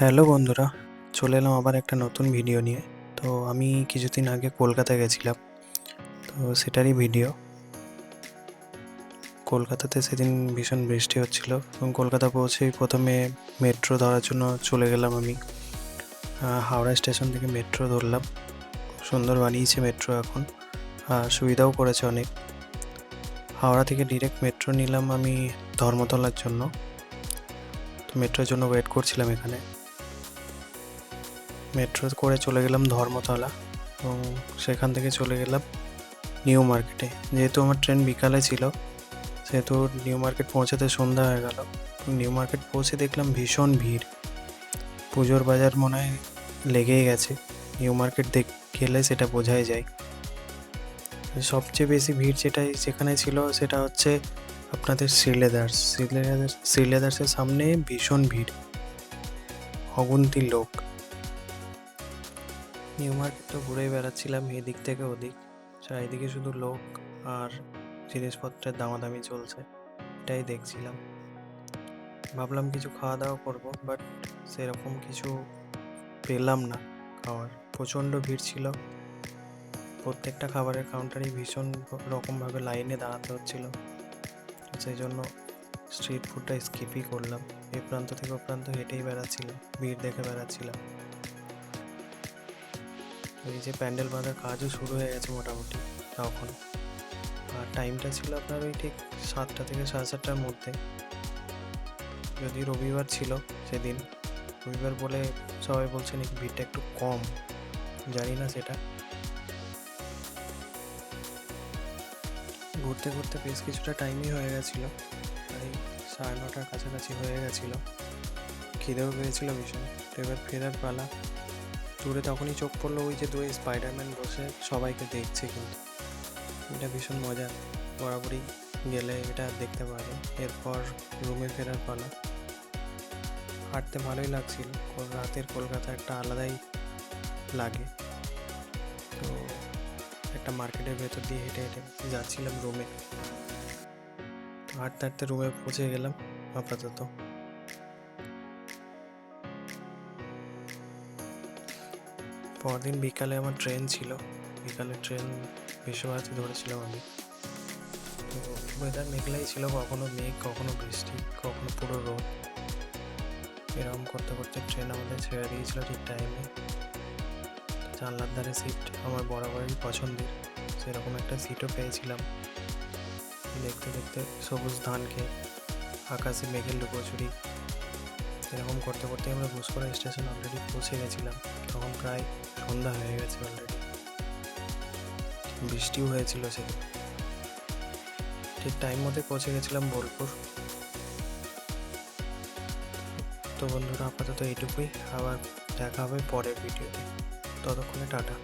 Hello বন্ধুরা, চলে এলাম আবার একটা নতুন ভিডিও নিয়ে। তো আমি কিছুদিন আগে কলকাতা গেছিলাম। তো সেটারই ভিডিও। কলকাতাতে সেদিন ভীষণ বৃষ্টি হচ্ছিল এবং কলকাতা পৌঁছেই প্রথমে মেট্রো ধরার জন্য চলে গেলাম আমি। হাওড়া স্টেশন থেকে মেট্রো ধরলাম। খুব সুন্দর বানিয়েছে মেট্রো এখন, আর সুবিধাও করেছে অনেক। হাওড়া থেকে ডিরেক্ট মেট্রো নিলাম আমি ধর্মতলার জন্য। তো মেট্রোর জন্য ওয়েট করছিলাম এখানে। মেট্রো করে চলে গেলাম ধর্মতলা এবং সেখান থেকে চলে গেলাম নিউ মার্কেটে। যেহেতু আমার ট্রেন বিকালে ছিল, সেহেতু নিউ মার্কেট পৌঁছাতে সন্ধ্যা হয়ে গেল। নিউ মার্কেট পৌঁছে দেখলাম ভীষণ ভিড়। পুজোর বাজার মনে হয় লেগেই গেছে। নিউ মার্কেট গেলে সেটা বোঝাই যায়। সবচেয়ে বেশি ভিড় যেখানে ছিল সেটা হচ্ছে আপনাদের শ্রীলেদার্সের সামনে ভীষণ ভিড়, অগুন্তি লোক। নিউ মার্কেট তো ঘুরেই বেড়াচ্ছিলাম এদিক থেকে ওদিক, চারিদিকে শুধু লোক আর জিনিসপত্রের দামাদামি চলছে, এটাই দেখছিলাম। ভাবলাম কিছু খাওয়া দাওয়া করবো, বাট সেরকম কিছু পেলাম না খাওয়ার। প্রচণ্ড ভিড় ছিল, প্রত্যেকটা খাবারের কাউন্টারেই ভীষণ রকমভাবে লাইনে দাঁড়াতে হচ্ছিল। সেই জন্য স্ট্রিট ফুডটা স্কিপই করলাম। এ প্রান্ত থেকে ও প্রান্ত হেঁটেই বেড়াচ্ছিলাম, ভিড় দেখে বেড়াচ্ছিলাম। এই যে প্যান্ডেল বাঁধার কাজও শুরু হয়ে গেছে মোটামুটি তখন। আর টাইমটা ছিল আপনার ওই ঠিক 7টা থেকে 7:30টার মধ্যে। যদি রবিবার ছিল সেদিন, রবিবার বলে সবাই বলছে নাকি ভিড়টা একটু কম, জানি না সেটা। ঘুরতে ঘুরতে বেশ কিছুটা টাইমই হয়ে গেছিলো, প্রায় 9:30টার কাছাকাছি হয়ে গেছিলো। খিদেও পেয়েছিল ভীষণ। তো এবার ফেরার পালা। দূরে তখনই চোখ পড়লো ওই যে দুই স্পাইডারম্যান বসে সবাইকে দেখছে, কিন্তু এটা ভীষণ মজা। বরাবরই গেলে এটা দেখতে পাওয়া যায়। এরপর রুমে ফেরার পালা। হাঁটতে ভালোই লাগছিল, রাতের কলকাতা একটা আলাদাই লাগে। তো একটা মার্কেটের ভেতর দিয়ে হেঁটে হেঁটে যাচ্ছিলাম রুমে। হাঁটতে হাঁটতে রুমে পৌঁছে গেলাম আপাতত। পরদিন বিকালে আমার ট্রেন ছিল, বিকালে ট্রেন বিশ্বভারতী ধরেছিলাম আমি। তো ওয়েদার মেঘলাই ছিল, কখনো মেঘ, কখনো বৃষ্টি, কখনো পুরো রোদ। এরকম করতে করতে ট্রেন আমাদের ছেড়ে দিয়েছিল ঠিক টাইমে। জানলার ধারে সিট আমার বরাবরই পছন্দের, সেরকম একটা সিটও পেয়েছিলাম। দেখতে দেখতে সবুজ ধান খেয়ে, আকাশে মেঘের লুকোচুরি, এরকম করতে করতে আমরা ঘুষকরা স্টেশন অলরেডি পৌঁছে গেছিলাম। তখন প্রায় সন্ধ্যা হয়ে গেছে অলরেডি। বৃষ্টিও হয়েছিল সেদিন। ঠিক টাইম মতো পৌঁছে গেছিলাম বোলপুর। তো বন্ধুরা, আপাতত এইটুকুই। আবার দেখা হবে পরের ভিডিওতে। ততক্ষণে টাটা।